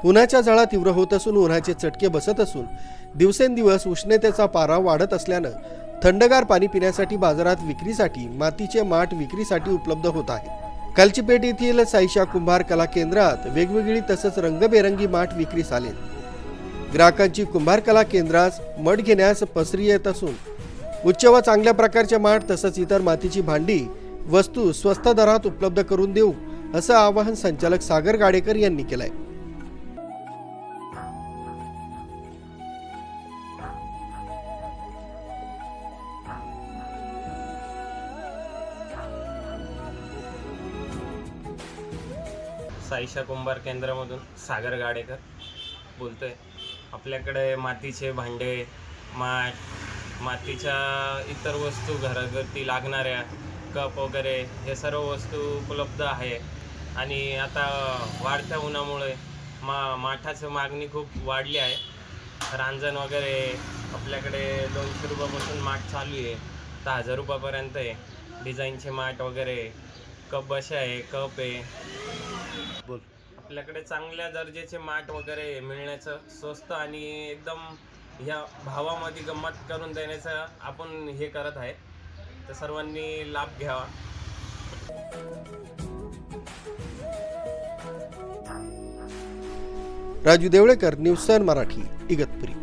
उन्हाच्या झळा तीव्र होत असून उन्हाचे चटके बसत असून दिवसेंदिवस उष्णतेचा पारा वाढत असल्यानं थंडगार पाणी पिण्यासाठी बाजारात विक्रीसाठी मातीचे माठ विक्रीसाठी उपलब्ध होत आहेत। कालचीपेठ येथील साईशा कुंभार कला केंद्रात वेगवेगळी तसंच रंगबेरंगी माठ विक्रीस आले। ग्राहकांची कुंभार कला केंद्रास मठ घेण्यास पसरी येत असून उच्च व चांगल्या प्रकारचे माठ तसंच इतर मातीची भांडी वस्तू स्वस्त दरात उपलब्ध करून देऊ असं आवाहन संचालक सागर गाडेकर यांनी केलंय। साईशा कुंभार केंद्रामधून सागर गाडेकर बोलतोय। आपल्याकडे मातीचे भांडे, माठ, मातीच्या इतर वस्तू घरगुती लागणाऱ्या कप वगैरे हे सर्व वस्तू उपलब्ध आहे। आणि आता वाढत्या उन्हामुळे माठाची मागणी खूप वाढली आहे। रांजण वगैरे आपल्याकडे 200 रुपयापासून माठ चालू आहे तर 1000 रुपयापर्यंत आहे। डिझाईनचे माठ वगैरे कप बसे आहे, कप आहे। बोल। आपल्याकडे चांगल्या दर्जाचे माठ वगैरे मिळण्याचं स्वस्त आणि एकदम या भावामध्ये गंमत करून देण्याचं आपण हे करत आहे, तर सर्वांनी लाभ घ्यावा। राजू देवळेकर, न्यूज 7 मराठी, इगतपुरी।